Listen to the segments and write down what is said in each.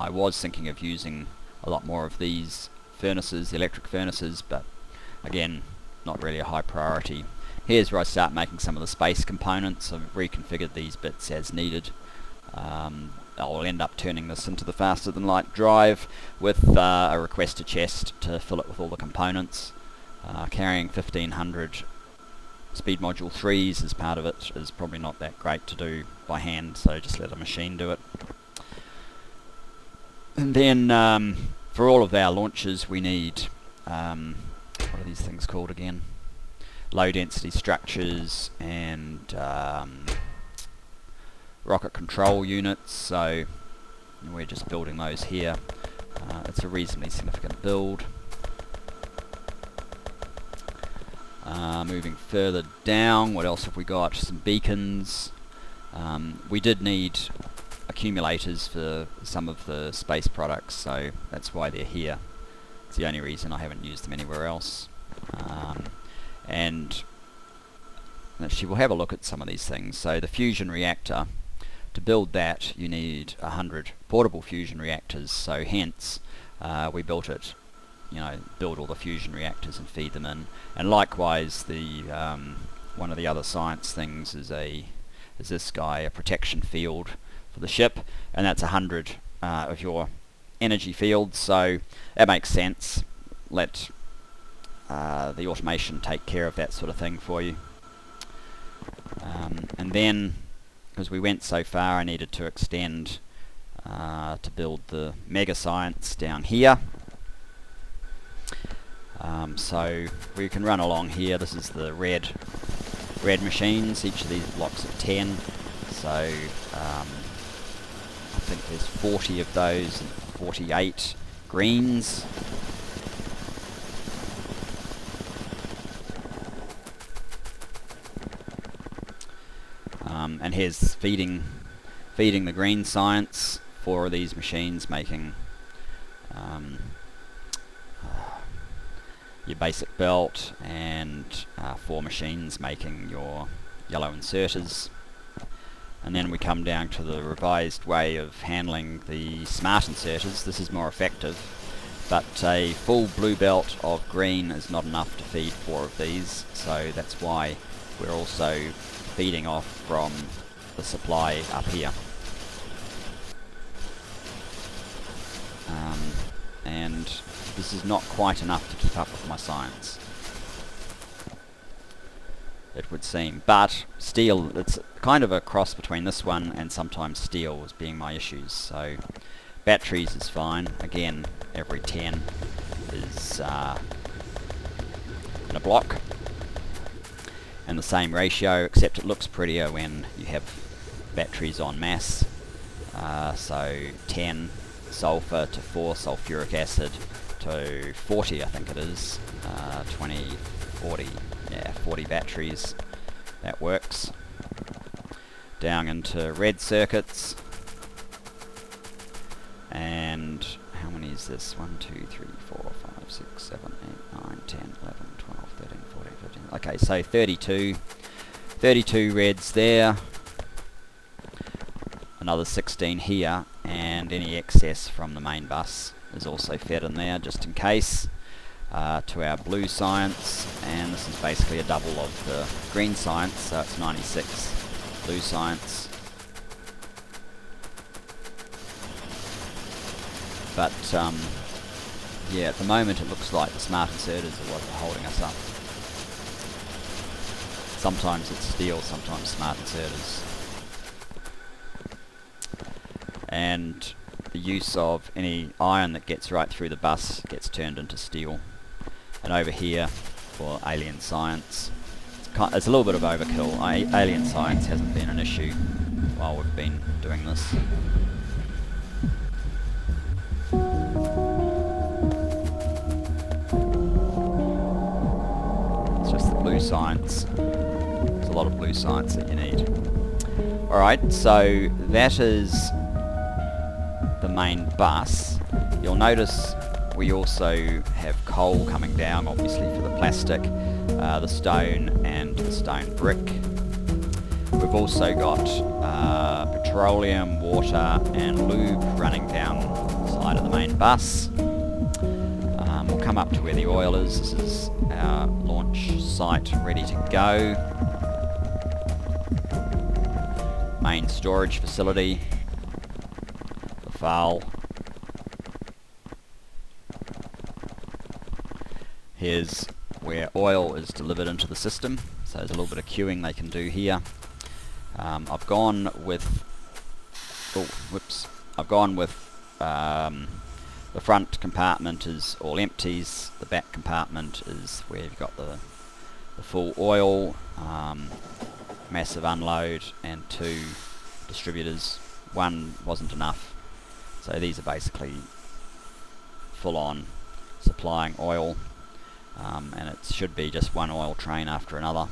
I was thinking of using a lot more of these furnaces, electric furnaces, but again, not really a high priority. Here's where I start making some of the space components. I've reconfigured these bits as needed. I'll end up turning this into the faster than light drive with a requester chest to fill it with all the components. Carrying 1500 speed module 3s as part of it is probably not that great to do by hand, so just let a machine do it. And then for all of our launches we need, what are these things called again? Low density structures and rocket control units, so we're just building those here. It's a reasonably significant build. Moving further down, what else have we got? Some beacons. We did need accumulators for some of the space products, so that's why they're here. It's the only reason I haven't used them anywhere else. And actually we'll have a look at some of these things. So the fusion reactor, to build that you need 100 portable fusion reactors, so hence we built it, build all the fusion reactors and feed them in. And likewise the one of the other science things is this guy, a protection field for the ship, and that's 100 of your energy fields, so that makes sense. Let the automation take care of that sort of thing for you. And then, because we went so far, I needed to extend to build the mega science down here. So we can run along here. This is the red machines, each of these blocks of 10. So I think there's 40 of those and 48 greens. And here's feeding the green science. 4 of these machines making your basic belt, and 4 machines making your yellow inserters. And then we come down to the revised way of handling the smart inserters. This is more effective, but a full blue belt of green is not enough to feed 4 of these, so that's why we're also feeding off from the supply up here. And this is not quite enough to keep up with my science, it would seem. But steel, it's kind of a cross between this one and sometimes steel as being my issues. So batteries is fine. Again, every 10 is in a block. And the same ratio, except it looks prettier when you have batteries en masse. So 10 sulfur to 4 sulfuric acid to 40, I think it is, 20, 40, yeah, 40 batteries, that works. Down into red circuits, and how many is this? 1, 2, 3, 4, 5, 6, 7, 8, 9, 10, 11, 12, 13, 14, 15, okay, so 32 reds there, another 16 here, and any excess from the main bus is also fed in there just in case, to our blue science. And this is basically a double of the green science, so it's 96 blue science. But yeah, at the moment it looks like the smart inserters are what are holding us up. Sometimes it's steel, sometimes smart inserters. And the use of any iron that gets right through the bus gets turned into steel. And over here for alien science, it's a little bit of overkill. Alien science hasn't been an issue while we've been doing this. It's just the blue science. There's a lot of blue science that you need. Alright, so that is the main bus. You'll notice we also have coal coming down, obviously for the plastic, the stone and the stone brick. We've also got petroleum, water and lube running down side of the main bus. We'll come up to where the oil is. This is our launch site ready to go. Main storage facility, the FAL. Here's where oil is delivered into the system, so there's a little bit of queuing they can do here. I've gone with the front compartment is all empties, the back compartment is where you've got the full oil, massive unload, and 2 distributors. One wasn't enough, so these are basically full on supplying oil, and it should be just one oil train after another.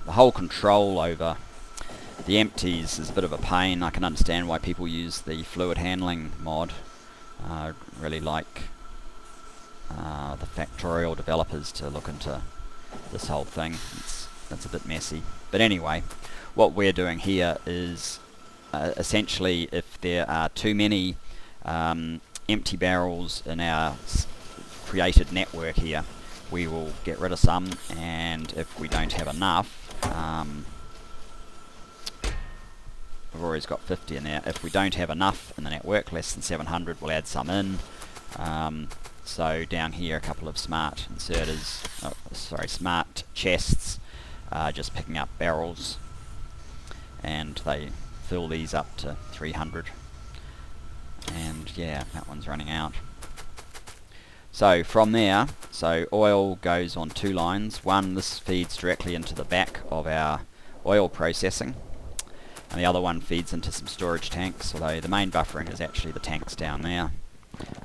The whole control over the empties is a bit of a pain. I can understand why people use the fluid handling mod. I really like the Factorio developers to look into this whole thing. It's a bit messy. But anyway, what we're doing here is essentially, if there are too many empty barrels in our created network here, we will get rid of some, and if we don't have enough, we've always got 50 in there. If we don't have enough in the network, less than 700, we'll add some in. So down here, a couple of smart inserters, smart chests, just picking up barrels, and they fill these up to 300. And yeah, that one's running out. So from there, oil goes on 2 lines. One, this feeds directly into the back of our oil processing, and the other one feeds into some storage tanks, although the main buffering is actually the tanks down there.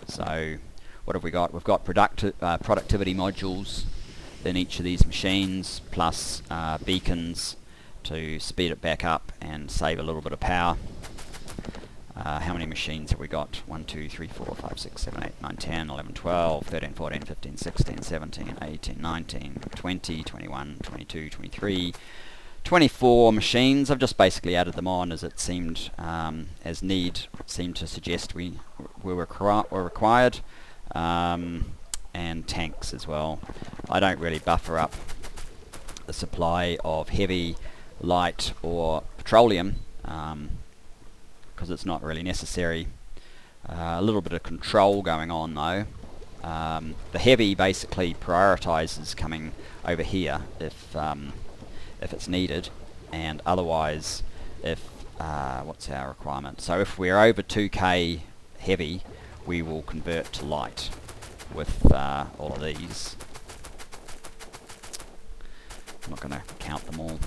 So what have we got? We've got productivity modules in each of these machines, plus beacons to speed it back up and save a little bit of power. How many machines have we got? 1, 2, 3, 4, 5, 6, 7, 8, 9, 10, 11, 12, 13, 14, 15, 16, 17, 18, 19, 20, 21, 22, 23, 24 machines. I've just basically added them on as it seemed, as need seemed to suggest we were required, and tanks as well. I don't really buffer up the supply of heavy, light or petroleum, because it's not really necessary. A little bit of control going on though. The heavy basically prioritizes coming over here if it's needed, and otherwise if what's our requirement? So if we're over 2k heavy, we will convert to light with all of these. I'm not going to count them all.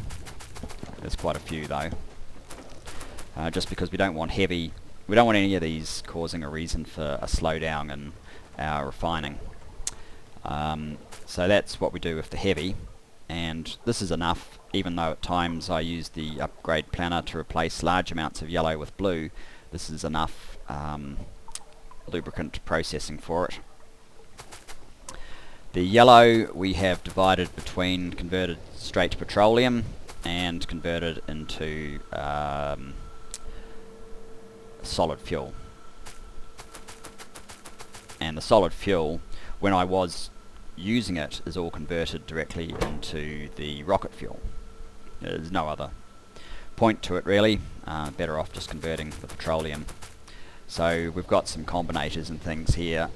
There's quite a few though. Just because we don't want heavy, we don't want any of these causing a reason for a slowdown in our refining. So that's what we do with the heavy, and this is enough, even though at times I use the upgrade planner to replace large amounts of yellow with blue. This is enough lubricant processing for it. The yellow we have divided between converted straight to petroleum and converted into solid fuel. And the solid fuel, when I was using it, is all converted directly into the rocket fuel. There's no other point to it really. Better off just converting the petroleum. So we've got some combinators and things here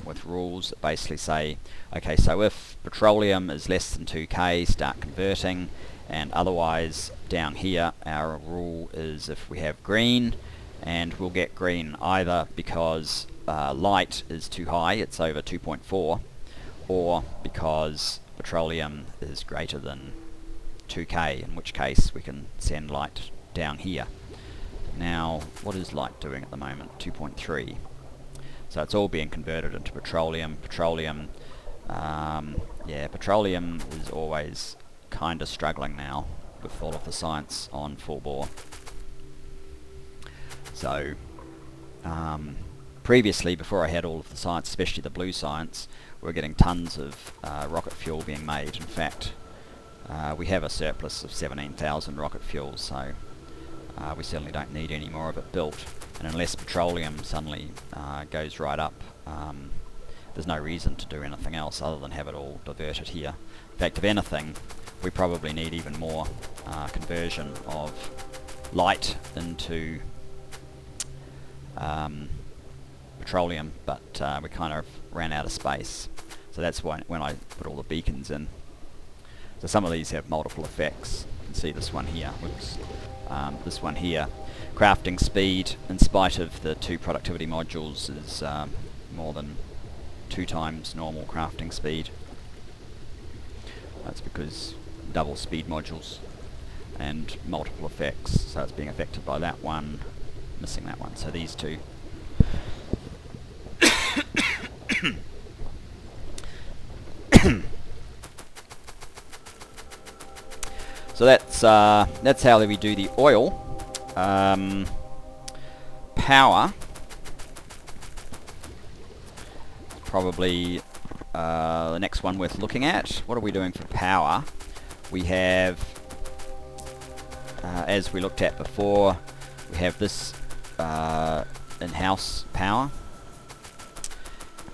with rules that basically say, okay, so if petroleum is less than 2k, start converting, and otherwise down here our rule is if we have green, and we'll get green either because light is too high, it's over 2.4, or because petroleum is greater than 2k, in which case we can send light down here. Now, what is light doing at the moment? 2.3. So it's all being converted into petroleum. Petroleum is always kind of struggling now with all of the science on full bore. So, previously, before I had all of the science, especially the blue science, we were getting tons of rocket fuel being made. In fact, we have a surplus of 17,000 rocket fuels, so we certainly don't need any more of it built. And unless petroleum suddenly goes right up, there's no reason to do anything else other than have it all diverted here. In fact, if anything, we probably need even more conversion of light into petroleum, but we kind of ran out of space. So that's why when I put all the beacons in. So some of these have multiple effects. You can see this one here. Whoops. This one here. Crafting speed, in spite of the 2 productivity modules, is more than 2 times normal crafting speed. That's because double speed modules and multiple effects. So it's being affected by that one, missing that one. So these 2. So that's how we do the oil. Power, probably the next one worth looking at. What are we doing for power? We have, as we looked at before, we have this in-house power,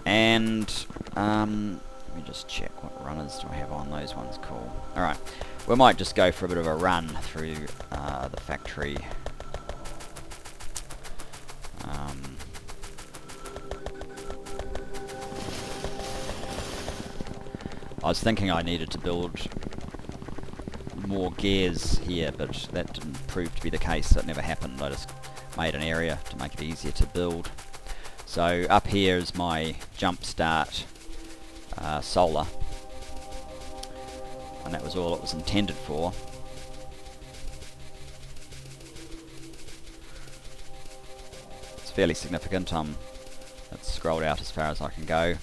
and let me just check what runners do I have on those ones. Cool. Alright, we might just go for a bit of a run through the factory. I was thinking I needed to build more gears here, but that didn't prove to be the case, so it never happened. I just made an area to make it easier to build. So up here is my jump start solar, and that was all it was intended for. It's fairly significant. It's scrolled out as far as I can go,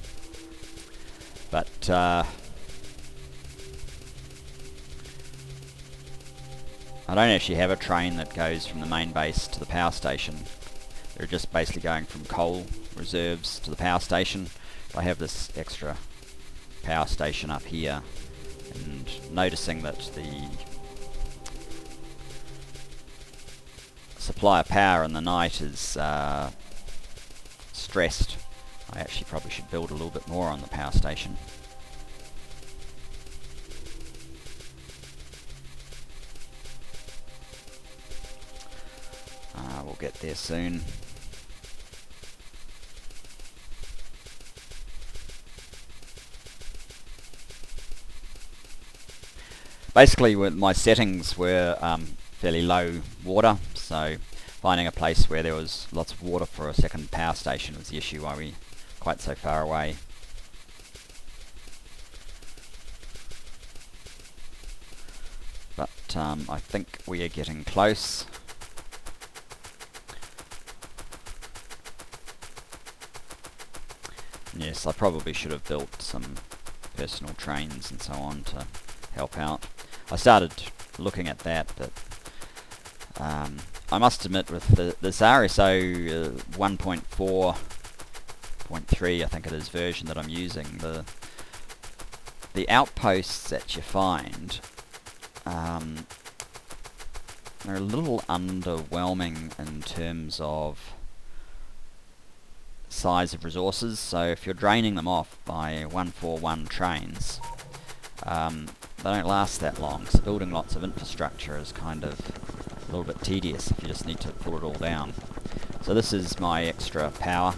but I don't actually have a train that goes from the main base to the power station. They're just basically going from coal reserves to the power station. I have this extra power station up here, and noticing that the supply of power in the night is stressed, I actually probably should build a little bit more on the power station. We'll get there soon. Basically, my settings were fairly low water, so finding a place where there was lots of water for a second power station was the issue why we quite so far away. But I think we are getting close. Yes, I probably should have built some personal trains and so on to help out. I started looking at that, but I must admit with this RSO 1.4.3, I think it is, version that I'm using, the outposts that you find are a little underwhelming in terms of size of resources. So if you're draining them off by 141 trains, they don't last that long, so building lots of infrastructure is kind of a little bit tedious if you just need to pull it all down. So this is my extra power,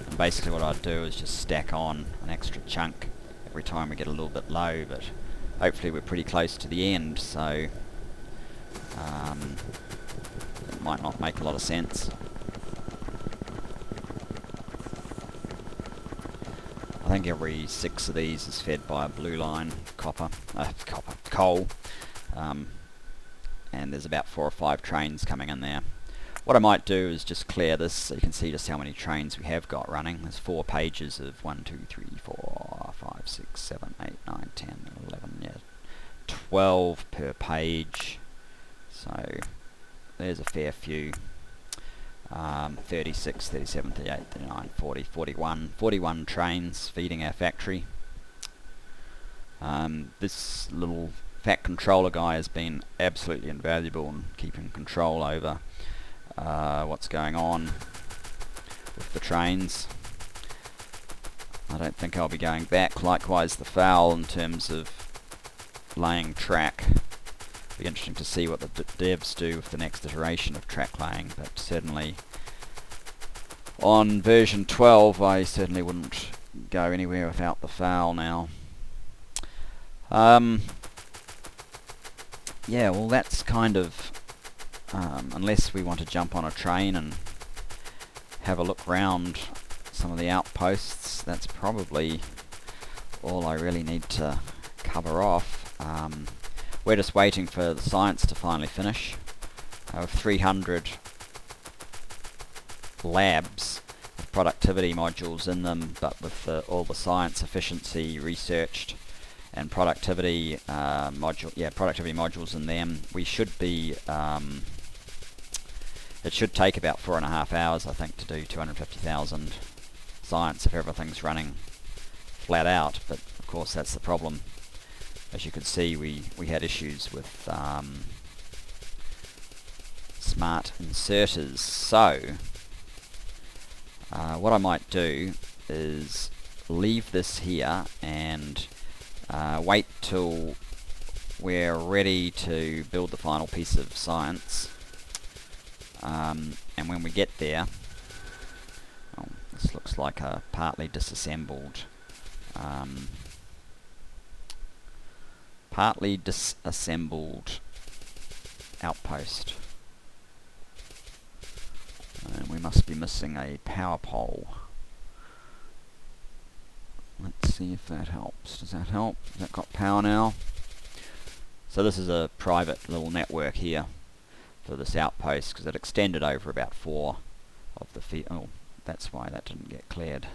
and basically what I'd do is just stack on an extra chunk every time we get a little bit low, but hopefully we're pretty close to the end, so it might not make a lot of sense. I think every 6 of these is fed by a blue line coal, and there's about 4 or 5 trains coming in there. What I might do is just clear this so you can see just how many trains we have got running. There's 4 pages of 1, 2, 3, 4, 5, 6, 7, 8, 9, 10, 11, yeah, 12 per page. So there's a fair few. 36, 37, 38, 39, 40, 41 trains feeding our factory. This little Fact Controller guy has been absolutely invaluable in keeping control over what's going on with the trains. I don't think I'll be going back. Likewise the FOUL in terms of laying track. Be interesting to see what the devs do with the next iteration of track laying, but certainly on version 12 I certainly wouldn't go anywhere without the FOUL now. Yeah, well that's kind of, unless we want to jump on a train and have a look round some of the outposts, that's probably all I really need to cover off. We're just waiting for the science to finally finish. With 300 labs with productivity modules in them, but with all the science efficiency researched and productivity productivity modules in them, we should be it should take about 4.5 hours I think to do 250,000 science if everything's running flat out. But of course that's the problem. As you can see, we had issues with smart inserters. So what I might do is leave this here and wait till we're ready to build the final piece of science, and when we get there, this looks like a partly disassembled outpost, and we must be missing a power pole. Let's see if that helps. Does that help? Has that got power now? So this is a private little network here for this outpost, because it extended over about 4 of the feet. Oh, that's why that didn't get cleared.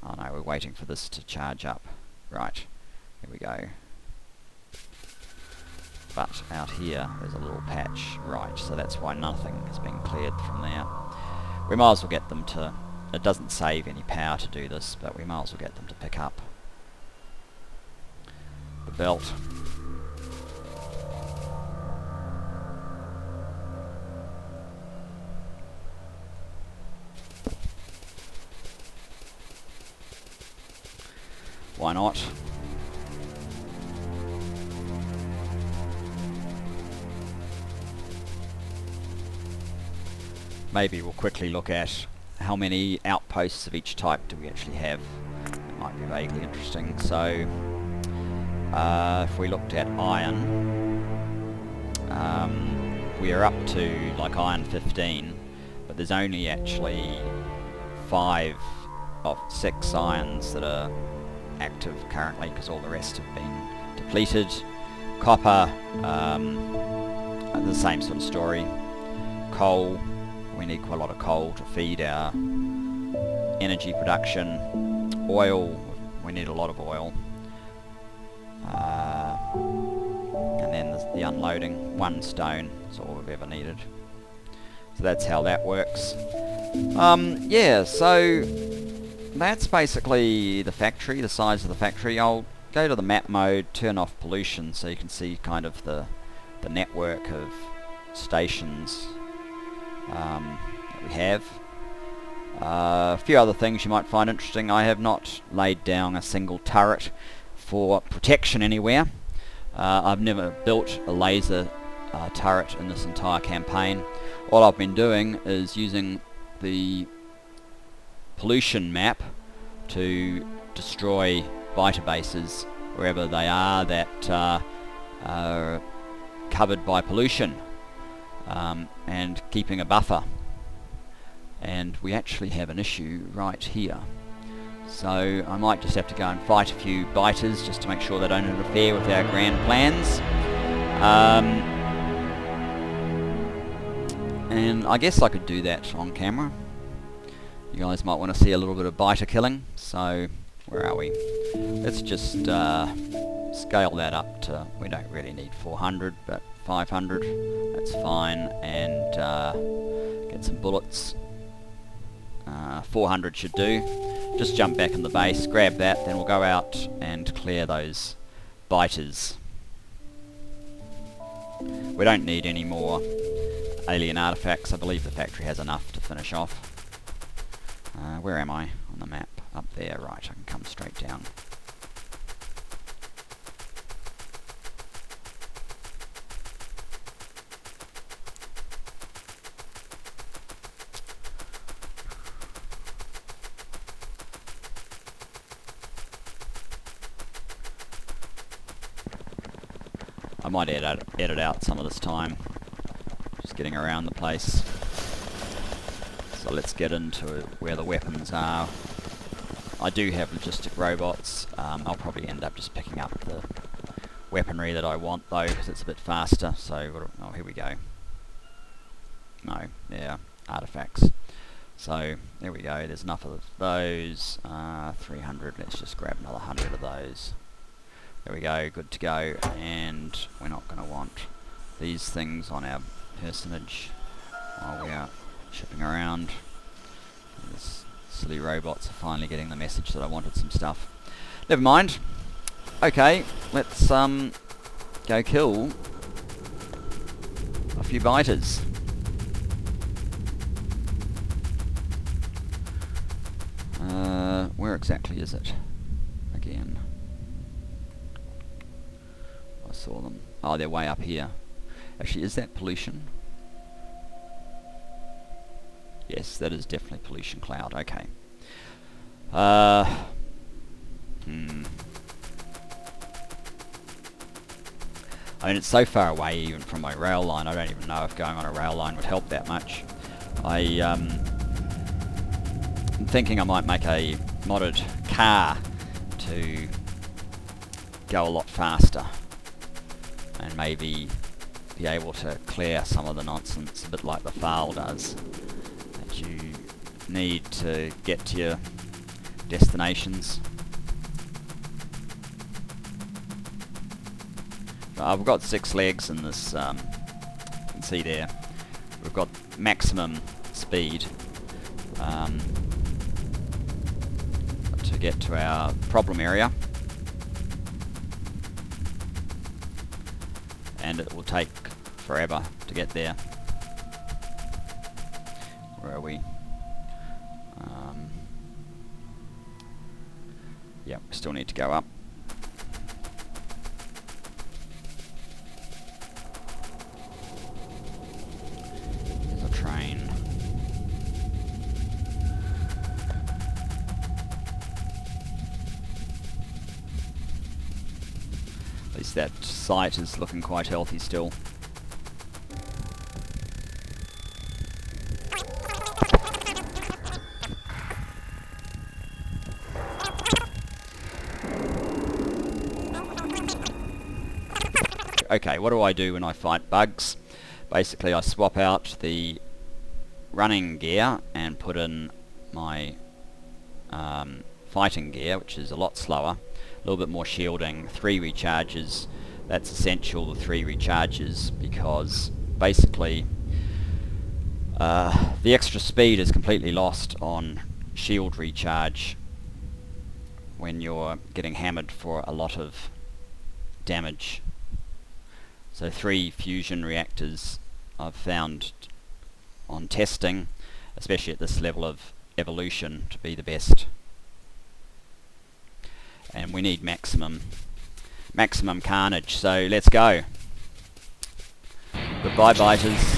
Oh no, we're waiting for this to charge up. Right, here we go. But out here there's a little patch. Right, so that's why nothing has been cleared from there. We might as well get them to... It doesn't save any power to do this, but we might as well get them to pick up the belt. Why not? Maybe we'll quickly look at how many outposts of each type do we actually have. It might be vaguely interesting. So if we looked at iron, we are up to like iron 15, but there's only actually 5 of 6 irons that are active currently, because all the rest have been depleted. Copper, the same sort of story. Coal, we need quite a lot of coal to feed our energy production. Oil, we need a lot of oil. And then the unloading, 1 stone is all we've ever needed. So that's how that works. Yeah, so that's basically the factory, the size of the factory. I'll go to the map mode, turn off pollution, so you can see kind of the network of stations that we have. A few other things you might find interesting. I have not laid down a single turret for protection anywhere. I've never built a laser turret in this entire campaign. All I've been doing is using the pollution map to destroy Vita bases wherever they are that are covered by pollution, and keeping a buffer. And we actually have an issue right here, so I might just have to go and fight a few biters just to make sure they don't interfere with our grand plans. And I guess I could do that on camera. You guys might want to see a little bit of biter killing. So where are we? Let's just scale that up to, we don't really need 400, but 500, that's fine. And get some bullets. 400 should do. Just jump back in the base, grab that, then we'll go out and clear those biters. We don't need any more alien artifacts. I believe the factory has enough to finish off. Where am I on the map? Up there, right, I can come straight down. I might edit out some of this time, just getting around the place. So let's get into where the weapons are. I do have logistic robots. I'll probably end up just picking up the weaponry that I want though, because it's a bit faster. So, oh, here we go. No, yeah, artifacts. So, there we go, there's enough of those. 300, let's just grab another 100 of those. There we go, good to go. And we're not going to want these things on our personage while we are shipping around. These silly robots are finally getting the message that I wanted some stuff. Never mind. Okay, let's go kill a few biters. Where exactly is it? Again. I saw them. Oh, they're way up here. Actually, is that pollution? Yes, that is definitely pollution cloud. Okay. I mean, it's so far away even from my rail line, I don't even know if going on a rail line would help that much. I'm thinking I might make a modded car to go a lot faster and maybe be able to clear some of the nonsense, a bit like the FAL does, that you need to get to your destinations. We've got 6 legs in this, you can see there. We've got maximum speed to get to our problem area. And it will take forever to get there. Where are we? Yeah, we still need to go up. There's a train. At least that site is looking quite healthy still. Okay, what do I do when I fight bugs? Basically, I swap out the running gear and put in my fighting gear, which is a lot slower, a little bit more shielding, 3 recharges. That's essential, the 3 recharges, because basically the extra speed is completely lost on shield recharge when you're getting hammered for a lot of damage. So 3 fusion reactors I've found on testing, especially at this level of evolution, to be the best. And we need maximum carnage, so let's go. Goodbye, biters.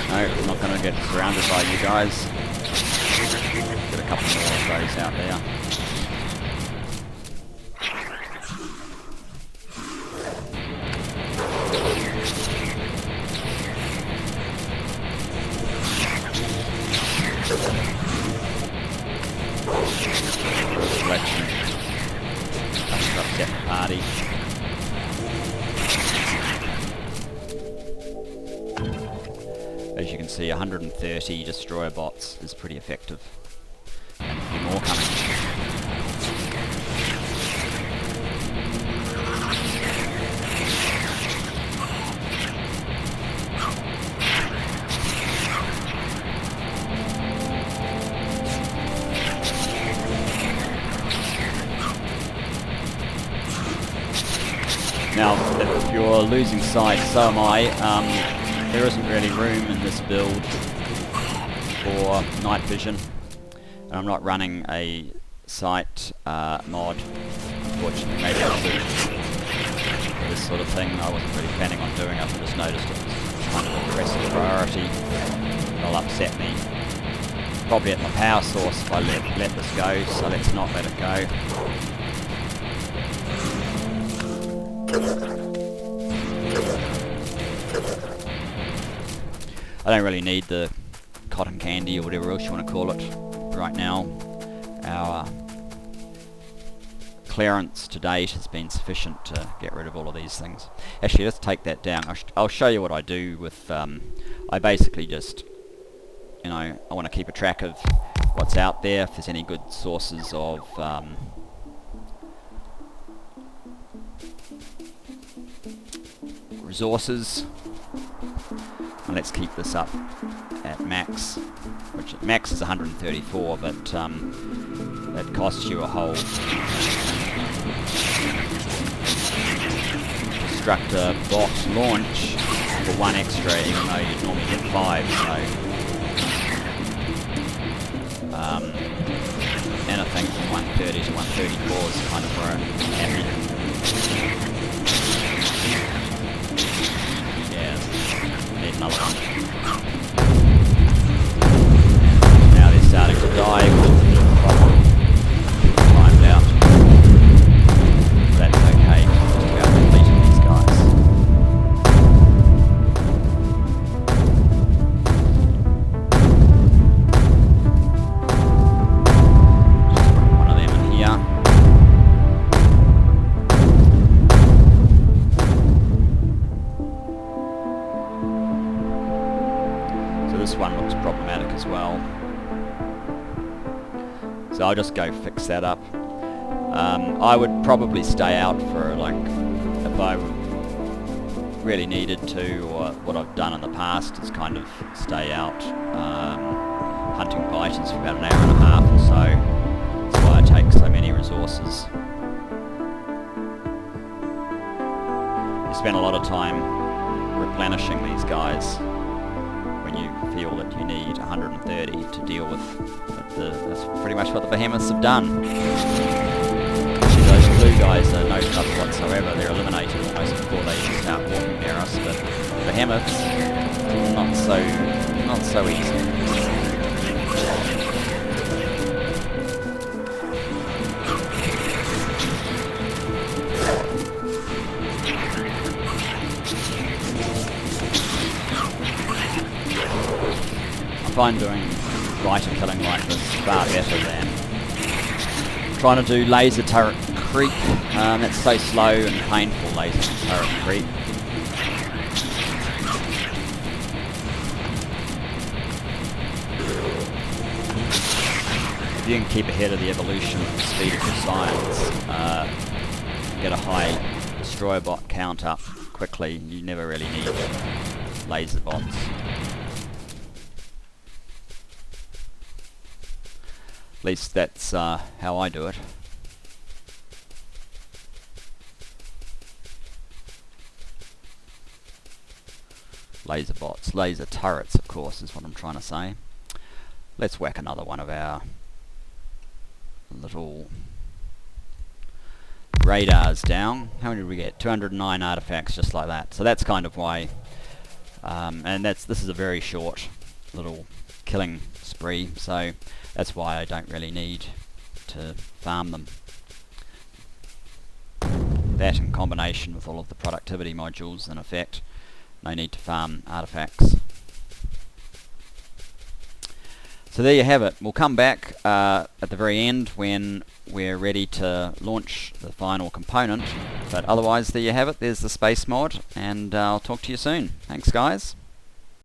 No, I'm not going to get surrounded by you guys. Get a couple more of those out there. Selection. That's upset the party. As you can see, 130 destroyer bots is pretty effective. And a few more coming. you're losing sight, so am I. There isn't really room in this build for night vision, and I'm not running a sight mod, unfortunately. Maybe I should. This sort of thing I wasn't really planning on doing. I just noticed it was kind of a pressing priority. It'll upset me probably at my power source if I let this go, so let's not let it go. I don't really need the cotton candy or whatever else you want to call it right now. Our clearance to date has been sufficient to get rid of all of these things. Actually, let's take that down. I'll show you what I do with... I basically just, you know, I want to keep a track of what's out there, if there's any good sources of resources. And let's keep this up at max, which at max is 134, but that costs you a whole destructor box launch for 1 extra, even though you'd normally get 5, so anything from 130 to 134 is kind of where I'm happy. Yeah, need another one. Now they're starting to die, which is a bit of a problem. Timed out. That's okay, just about completing these guys. Just put one of them in here. So this one looks problematic as well. So I'll just go fix that up. I would probably stay out for, like, if I really needed to, or what I've done in the past is kind of stay out hunting biters for about an hour and a half or so. That's why I take so many resources. You spend a lot of time replenishing these guys when you feel that you need 130 to deal with. That's pretty much what the behemoths have done. See, those blue guys are no trouble whatsoever. They're eliminated almost before they even start walking near us, but behemoths, not so easy. I find doing fighter killing like this far better than trying to do laser turret creep. It's so slow and painful, laser turret creep. If you can keep ahead of the evolution of the speed of your science, get a high destroyer bot count up quickly, you never really need laser bots. At least that's how I do it. Laser bots, laser turrets of course is what I'm trying to say. Let's whack another one of our little radars down. How many did we get? 209 artifacts just like that. So that's kind of why, and this is a very short little killing spree, so that's why I don't really need to farm them. That in combination with all of the productivity modules in effect, no need to farm artifacts. So there you have it. We'll come back at the very end when we're ready to launch the final component, but otherwise there you have it. There's the space mod, and I'll talk to you soon. Thanks guys.